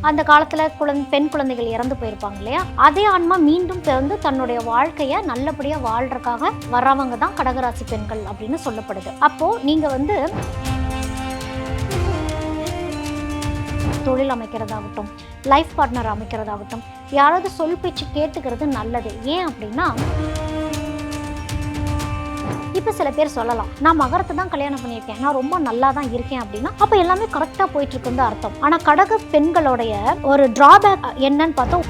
அந்த காலத்தில் பெண் குழந்தைகள் இறந்து போயிருப்பாங்க இல்லையா, அதே ஆன்மா மீண்டும் பிறந்து தன்னுடைய வாழ்க்கையை நல்லபடியாக வாழ்றதுக்காக வர்றவங்க தான் கடகராசி பெண்கள் அப்படின்னு சொல்லப்படுது. அப்போது நீங்கள் வந்து தொழில் அமைக்கிறதாகட்டும், லைஃப் பார்ட்னர் அமைக்கிறதாகட்டும், யாராவது சொல் பேச்சு கேட்டுக்கிறது நல்லது. ஏன் அப்படின்னா, இப்போ சில பேர் சொல்லலாம், நான் மகரத்தை தான் கல்யாணம் பண்ணியிருக்கேன், நான் ரொம்ப நல்லா தான் இருக்கேன் அப்படின்னா, அப்போ எல்லாமே கரெக்டாக போயிட்டு இருக்குன்னு அர்த்தம். ஆனால் கடக பெண்களுடைய ஒரு டிராபேக் என்னன்னு பார்த்தோம்.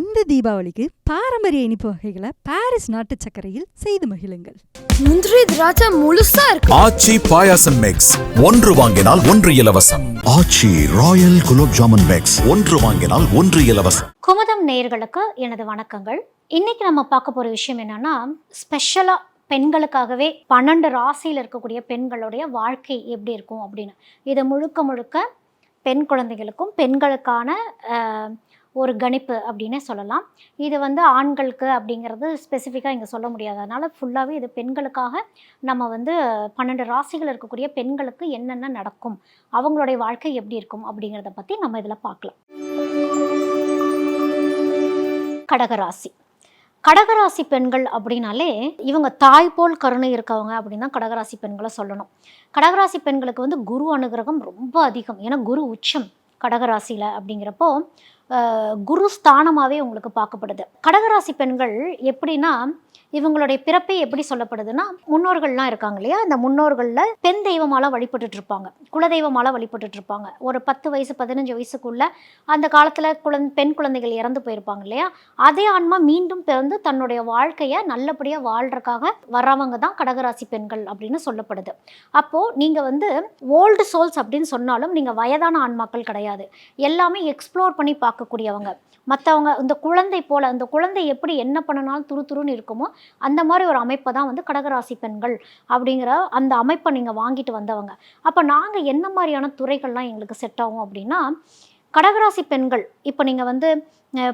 இந்த தீபாவளிக்கு பாரம்பரிய இனிப்பு வகைகளை பாரிஸ் நாட்டு சர்க்கரையில் செய்து மகிழுங்கள். முந்திரி திராட்சை முழுசா இருக்கு. ஆச்சி பாயாசம் மிக்ஸ், ஒன்று வாங்கினால் ஒன்று இலவசம். ஆச்சி ராயல் குலோப் ஜாமுன் மிக்ஸ், ஒன்று வாங்கினால் ஒன்று இலவசம். குமுதம் நேயர்களுக்கு எனது வணக்கங்கள். இன்னைக்கு நம்ம பார்க்க போற விஷயம் என்னன்னா, ஸ்பெஷலா பெண்களுக்காகவே 12 ராசியில் இருக்கக்கூடிய பெண்களுடைய வாழ்க்கை எப்படி இருக்கும் அப்படின்னு. இது முழுக்க முழுக்க பெண் குழந்தைகளுக்கும் பெண்களுக்கான ஒரு கணிப்பு அப்படின்னே சொல்லலாம். இது வந்து ஆண்களுக்கு அப்படிங்கிறது ஸ்பெசிஃபிக்காக இங்கே சொல்ல முடியாது. அதனால் ஃபுல்லாகவே இது பெண்களுக்காக நம்ம வந்து 12 ராசிகள் இருக்கக்கூடிய பெண்களுக்கு என்னென்ன நடக்கும், அவங்களுடைய வாழ்க்கை எப்படி இருக்கும் அப்படிங்கிறத பற்றி நம்ம இதில் பார்க்கலாம். கடகராசி. கடகராசி பெண்கள் அப்படின்னாலே இவங்க தாய் போல் கருணை இருக்கவங்க அப்படின்னு தான் கடகராசி பெண்களை சொல்லணும். கடகராசி பெண்களுக்கு வந்து குரு அனுகிரகம் ரொம்ப அதிகம். ஏன்னா குரு உச்சம் கடகராசியில் அப்படிங்கிறப்போ குரு ஸ்தானமாகவே உங்களுக்கு பார்க்கப்படுது. கடகராசி பெண்கள் எப்படின்னா, இவங்களுடைய பிறப்பே எப்படி சொல்லப்படுதுன்னா, முன்னோர்கள்லாம் இருக்காங்க இல்லையா, அந்த முன்னோர்களில் பெண் தெய்வமால வழிபட்டுட்டு இருப்பாங்க, குலதெய்வமால வழிபட்டுட்டு இருப்பாங்க. ஒரு 10 வயசு 15 வயசுக்குள்ள அந்த காலத்தில் பெண் குழந்தைகள் இறந்து போயிருப்பாங்க இல்லையா, அதே ஆன்மா மீண்டும் பிறந்து தன்னுடைய வாழ்க்கையை நல்லபடியாக வாழ்றதுக்காக வர்றவங்க தான் கடகராசி பெண்கள் அப்படின்னு சொல்லப்படுது. அப்போது நீங்கள் வந்து ஓல்டு சோல்ஸ் அப்படின்னு சொன்னாலும் நீங்கள் வயதான ஆன்மாக்கள் கிடையாது. எல்லாமே எக்ஸ்ப்ளோர் பண்ணி பார்க்கக்கூடியவங்க. மற்றவங்க இந்த குழந்தை போல், அந்த குழந்தை எப்படி என்ன பண்ணினாலும் துருதுருன்னு இருக்குமோ அந்த மாதிரி ஒரு அமைப்பை தான் வந்து கடகராசி பெண்கள் அப்படிங்கிற அந்த அமைப்பை நீங்கள் வாங்கிட்டு வந்தவங்க. அப்போ நாங்கள் என்ன மாதிரியான துறைகள்லாம் எங்களுக்கு செட் ஆகும் அப்படின்னா, கடகராசி பெண்கள் இப்போ நீங்கள் வந்து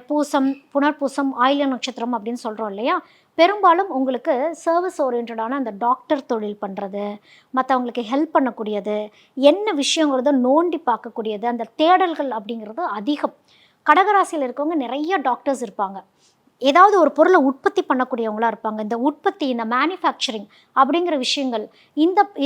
பூசம், புனர்பூசம், ஆயில்ய நட்சத்திரம் அப்படின்னு சொல்கிறோம் இல்லையா, பெரும்பாலும் உங்களுக்கு சர்வீஸ் ஓரியன்டான அந்த டாக்டர் தொழில் பண்ணுறது, மற்றவங்களுக்கு ஹெல்ப் பண்ணக்கூடியது, என்ன விஷயங்கிறத நோண்டி பார்க்கக்கூடியது, அந்த தேடல்கள் அப்படிங்கிறது அதிகம். கடகராசியில் இருக்கவங்க நிறைய டாக்டர்ஸ் இருப்பாங்க, ஏதாவது ஒரு பொருளை உற்பத்தி பண்ணக்கூடியவங்களாக இருப்பாங்க. இந்த உற்பத்தி, இந்த மேனுஃபேக்சரிங் அப்படிங்கிற விஷயங்கள்,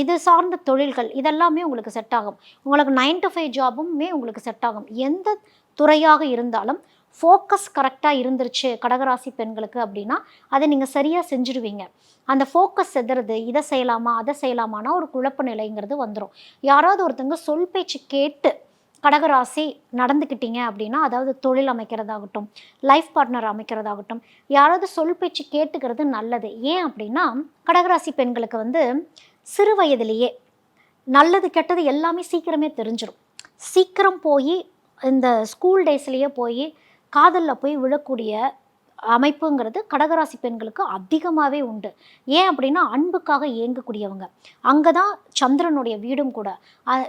இது சார்ந்த தொழில்கள் இதெல்லாமே உங்களுக்கு செட் ஆகும். உங்களுக்கு 9 to 5 ஜாபுமே உங்களுக்கு செட் ஆகும். எந்த துறையாக இருந்தாலும் ஃபோக்கஸ் கரெக்டாக இருந்துருச்சு கடகராசி பெண்களுக்கு அப்படின்னா அதை நீங்கள் சரியாக செஞ்சுடுவீங்க. அந்த ஃபோக்கஸ் செதுறது, இதை செய்யலாமா அதை செய்யலாமான்னா ஒரு குழப்ப நிலைங்கிறது வந்துடும். யாராவது ஒருத்தங்க சொல் பேச்சு கேட்டு கடகராசி நடந்துக்கிட்டீங்க அப்படின்னா, அதாவது தொழில் அமைக்கிறதாகட்டும், லைஃப் பார்ட்னர் அமைக்கிறதாகட்டும், யாராவது சொல் பேச்சு கேட்டுக்கிறது நல்லது. ஏன் அப்படின்னா, கடகராசி பெண்களுக்கு வந்து சிறு வயதிலேயே நல்லது கெட்டது எல்லாமே சீக்கிரமே தெரிஞ்சிடும். சீக்கிரம் போய் இந்த ஸ்கூல் டேஸ்லேயே போய் காதலில் போய் விழக்கூடிய அமைப்புங்கிறது கடகராசி பெண்களுக்கு அதிகமாகவே உண்டு. ஏன் அப்படின்னா, அன்புக்காக ஏங்கக்கூடியவங்க. அங்கே தான் சந்திரனுடைய வீடும் கூட.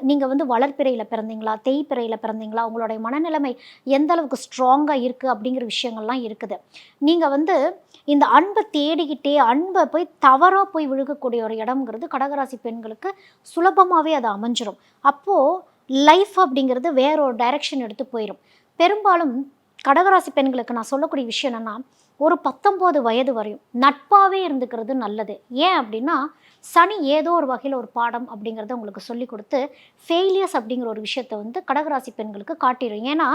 நீங்கள் வந்து வளர்ப்பிறையில் பிறந்தீங்களா, தேய்ப்பிறையில் பிறந்தீங்களா, உங்களுடைய மனநிலைமை எந்த அளவுக்கு ஸ்ட்ராங்காக இருக்குது அப்படிங்கிற விஷயங்கள்லாம் இருக்குது. நீங்கள் வந்து இந்த அன்பை தேடிக்கிட்டே அன்பை போய் தவறாக போய் விழுகக்கூடிய ஒரு இடம்ங்கிறது கடகராசி பெண்களுக்கு சுலபமாகவே அது அமைஞ்சிரும். அப்போது லைஃப் அப்படிங்கிறது வேற ஒரு டைரக்ஷன் எடுத்து போயிடும். பெரும்பாலும் கடகராசி பெண்களுக்கு நான் சொல்லக்கூடிய விஷயம் என்னென்னா, ஒரு 19 வயது வரையும் நட்பாகவே இருந்துக்கிறது நல்லது. ஏன் அப்படின்னா, சனி ஏதோ ஒரு வகையில் ஒரு பாடம் அப்படிங்கிறத உங்களுக்கு சொல்லி கொடுத்து ஃபெயிலியர்ஸ் அப்படிங்கிற ஒரு விஷயத்தை வந்து கடகராசி பெண்களுக்கு காட்டிடும். ஏன்னா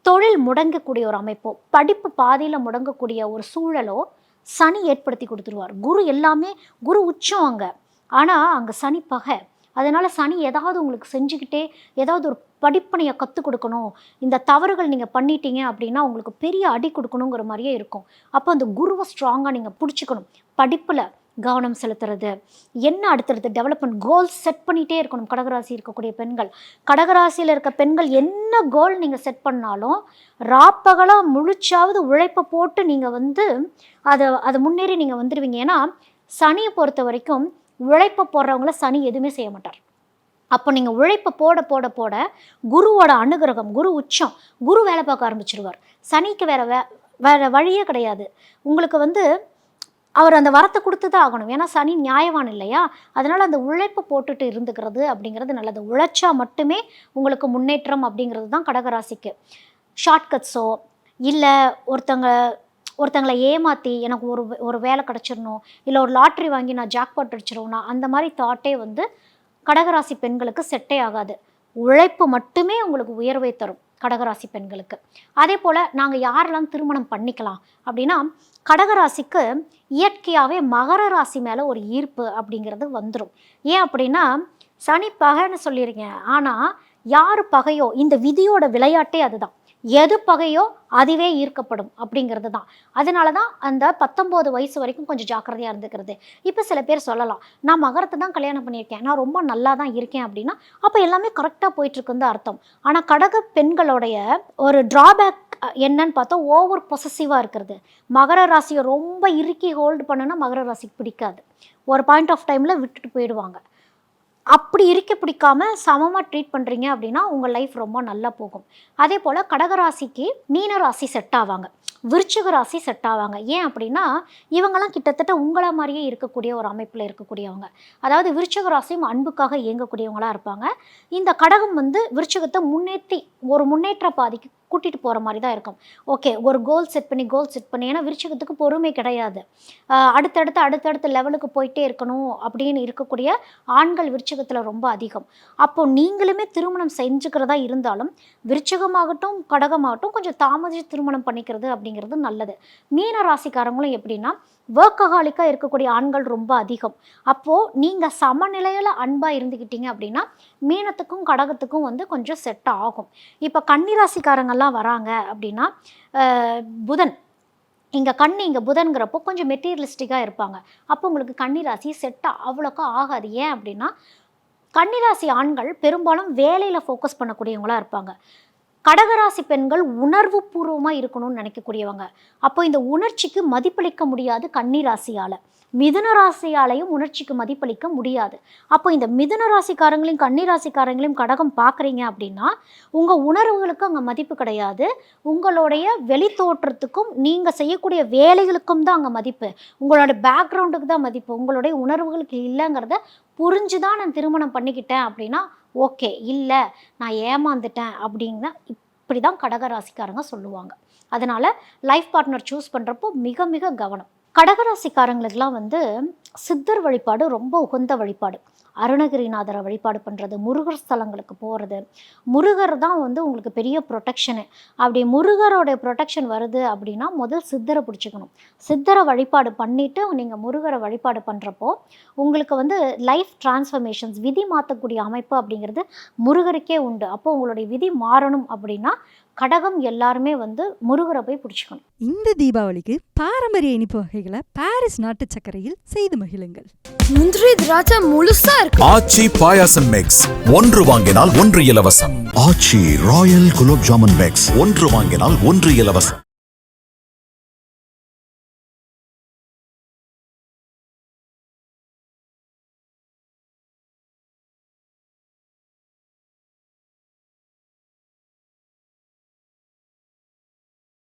தொழில் முடங்கக்கூடிய ஒரு அமைப்போ, படிப்பு பாதியில் முடங்கக்கூடிய ஒரு சூழலோ சனி ஏற்படுத்தி கொடுத்துருவார். குரு எல்லாமே, குரு உச்சம் அங்கே, ஆனால் அங்கே சனி பகை. அதனால் சனி ஏதாவது உங்களுக்கு செஞ்சுக்கிட்டே ஏதாவது ஒரு படிப்பனையை கற்றுக் கொடுக்கணும், இந்த தவறுகள் நீங்கள் பண்ணிட்டீங்க அப்படின்னா உங்களுக்கு பெரிய அடி கொடுக்கணுங்கிற மாதிரியே இருக்கும். அப்போ அந்த குருவை ஸ்ட்ராங்காக நீங்கள் பிடிச்சிக்கணும். படிப்பில் கவனம் செலுத்துறது, என்ன அடுத்தடுத்து டெவலப்மெண்ட் கோல்ஸ் செட் பண்ணிகிட்டே இருக்கணும். கடகராசி இருக்கக்கூடிய பெண்கள், கடகராசியில் இருக்க பெண்கள் என்ன கோல் நீங்கள் செட் பண்ணாலும் ராப்பகலாக முழிச்சாவது உழைப்பை போட்டு நீங்கள் வந்து அதை முன்னேறி நீங்கள் வந்துடுவீங்க. ஏன்னா சனியை பொறுத்த வரைக்கும் உழைப்பை போடுறவங்கள சனி எதுவுமே செய்ய மாட்டார். அப்போ நீங்கள் உழைப்பை போட போட போட குருவோட அனுகிரகம், குரு உச்சம், குரு வேலை பார்க்க ஆரம்பிச்சிருவார். சனிக்கு வேறு வழியே கிடையாது. உங்களுக்கு வந்து அவர் அந்த வரத்தை கொடுத்து தான் ஆகணும். ஏன்னா சனி நியாயவான் இல்லையா? அதனால் அந்த உழைப்பை போட்டுட்டு இருந்துக்கிறது அப்படிங்கிறது நல்லது. உழைச்சா மட்டுமே உங்களுக்கு முன்னேற்றம் அப்படிங்கிறது தான் கடகராசிக்கு. ஷார்ட்கட்ஸோ இல்லை ஒருத்தங்களை ஏமாற்றி எனக்கு ஒரு வேலை கிடச்சிடணும், இல்லை ஒரு லாட்ரி வாங்கி நான் ஜாக்பாட் அடிச்சிருவேன்னா, அந்த மாதிரி தாட்டே வந்து கடகராசி பெண்களுக்கு செட்டே ஆகாது. உழைப்பு மட்டுமே உங்களுக்கு உயர்வை தரும் கடகராசி பெண்களுக்கு. அதே போல் நாங்கள் யாரெல்லாம் திருமணம் பண்ணிக்கலாம் அப்படின்னா, கடகராசிக்கு இயற்கையாகவே மகர ராசி மேலே ஒரு ஈர்ப்பு அப்படிங்கிறது வந்துடும். ஏன் அப்படின்னா, சனி பகைன்னு சொல்லியிருக்கேன், ஆனால் யார் பகையோ இந்த விதியோட விளையாட்டே அதுதான். எது பகையோ அதுவே ஈர்க்கப்படும் அப்படிங்கிறது தான். அதனால தான் அந்த 19 வயசு வரைக்கும் கொஞ்சம் ஜாக்கிரதையாக இருந்துக்கிறது. இப்போ சில பேர் சொல்லலாம், நான் மகரத்தை தான் கல்யாணம் பண்ணியிருக்கேன், நான் ரொம்ப நல்லா தான் இருக்கேன் அப்படின்னா, அப்போ எல்லாமே கரெக்டாக போயிட்டுருக்குன்னு அர்த்தம். ஆனால் கடக பெண்களுடைய ஒரு ட்ராபேக் என்னன்னு பார்த்தா ஓவர் பொசசிவாக இருக்கிறது. மகர ராசியை ரொம்ப இறுக்கி ஹோல்டு பண்ணுன்னா மகர ராசிக்கு பிடிக்காது. ஒரு பாயிண்ட் ஆஃப் டைமில் விட்டுட்டு போயிடுவாங்க. அப்படி இருக்க பிடிக்காம சமமாக ட்ரீட் பண்ணுறீங்க அப்படின்னா உங்கள் லைஃப் ரொம்ப நல்லா போகும். அதே போல் கடகராசிக்கு மீன ராசி செட் ஆவாங்க, விருச்சிக ராசி செட் ஆவாங்க. ஏன் அப்படின்னா இவங்கெல்லாம் கிட்டத்தட்ட உங்களை மாதிரியே இருக்கக்கூடிய ஒரு அமைப்பில் இருக்கக்கூடியவங்க. அதாவது விருச்சிக ராசியும் அன்புக்காக இயங்கக்கூடியவங்களாக இருப்பாங்க. இந்த கடகம் வந்து விருச்சிகத்தை ஒரு முன்னேற்ற பாதைக்கு கூட்டிகிட்டு போகிற மாதிரி தான் இருக்கும். ஓகே, ஒரு கோல் செட் பண்ணி ஏன்னா விருச்சிகத்துக்கு பொறுமை கிடையாது. அடுத்தடுத்த லெவலுக்கு போயிட்டே இருக்கணும் அப்படின்னு இருக்கக்கூடிய ஆண்கள் விருச்சிகத்தில் ரொம்ப அதிகம். அப்போது நீங்களுமே திருமணம் செஞ்சுக்கிறதா இருந்தாலும் விருச்சிகமாகட்டும் கடகமாகட்டும் கொஞ்சம் தாமதித்து திருமணம் பண்ணிக்கிறது அப்படிங்கிறது நல்லது. மீன ராசிக்காரங்களும் எப்படின்னா ஒர்க்கஹாலிக்காக இருக்கக்கூடிய ஆண்கள் ரொம்ப அதிகம். அப்போது நீங்கள் சமநிலையில் அன்பாக இருந்துக்கிட்டீங்க அப்படின்னா மீனத்துக்கும் கடகத்துக்கும் வந்து கொஞ்சம் செட் ஆகும். இப்போ கன்னிராசிக்காரங்கள்லாம் வராங்க அப்படின்னா புதன் இங்கே புதன்கிறப்போ கொஞ்சம் மெட்டீரியலிஸ்டிக்காக இருப்பாங்க. அப்போ உங்களுக்கு கன்னிராசி செட் அவ்வளோக்கா ஆகாது. ஏன் அப்படின்னா கன்னிராசி ஆண்கள் பெரும்பாலும் வேலையில் ஃபோக்கஸ் பண்ணக்கூடியவங்களாக இருப்பாங்க. கடகராசி பெண்கள் உணர்வு பூர்வமாக இருக்கணும்னு நினைக்கக்கூடியவங்க. அப்போ இந்த உணர்ச்சிக்கு மதிப்பளிக்க முடியாது கன்னிராசியால். மிதுன ராசியாலையும் உணர்ச்சிக்கு மதிப்பளிக்க முடியாது. அப்போ இந்த மிதுன ராசிக்காரங்களையும் கன்னிராசிக்காரங்களையும் கடகம் பார்க்குறீங்க அப்படின்னா உங்கள் உணர்வுகளுக்கு அங்கே மதிப்பு கிடையாது. உங்களுடைய வெளி தோற்றத்துக்கும் நீங்கள் செய்யக்கூடிய வேலைகளுக்கும் தான் அங்கே மதிப்பு. உங்களோட பேக்ரவுண்டுக்கு தான் மதிப்பு, உங்களுடைய உணர்வுகளுக்கு இல்லைங்கிறத புரிஞ்சு தான் நான் திருமணம் பண்ணிக்கிட்டேன் அப்படின்னா ஓகே, இல்லை நான் ஏமாந்துட்டேன் அப்படின்னா இப்படி தான் கடகராசிக்காரங்க சொல்லுவாங்க. அதனால் லைஃப் பார்ட்னர் சூஸ் பண்ணுறப்போ மிக மிக கவனம். கடகராசிக்காரங்களுக்கெல்லாம் வந்து சித்தர் வழிபாடு ரொம்ப உகந்த வழிபாடு. அருணகிரிநாதரை வழிபாடு பண்ணுறது, முருகர் ஸ்தலங்களுக்கு போகிறது. முருகர் தான் வந்து உங்களுக்கு பெரிய ப்ரொடெக்ஷனு. அப்படி முருகரோடைய ப்ரொடெக்ஷன் வருது அப்படின்னா முதல் சித்தரை பிடிச்சிக்கணும். சித்தரை வழிபாடு பண்ணிவிட்டு நீங்கள் முருகரை வழிபாடு பண்ணுறப்போ உங்களுக்கு வந்து லைஃப் டிரான்ஸ்ஃபர்மேஷன்ஸ், விதி மாற்றக்கூடிய அமைப்பு அப்படிங்கிறது முருகருக்கே உண்டு. அப்போ உங்களுடைய விதி மாறணும் அப்படின்னா கடகம் எல்லாருமே வந்து முருகரை போய் பிடிச்சிக்கணும். இந்த தீபாவளிக்கு பாரம்பரிய இனிப்பு வகைகளை பாரிஸ் நாட்டு சர்க்கரையில் செய்து மகிழுங்கள். முந்திரி திராட்சை முழுசா இருக்கு. ஆச்சி பாயாசம் மிக்ஸ், ஒன்று வாங்கினால் ஒன்று இலவசம். ஆச்சி ராயல் குலோப் ஜாமுன் மிக்ஸ், ஒன்று வாங்கினால் ஒன்று இலவசம்.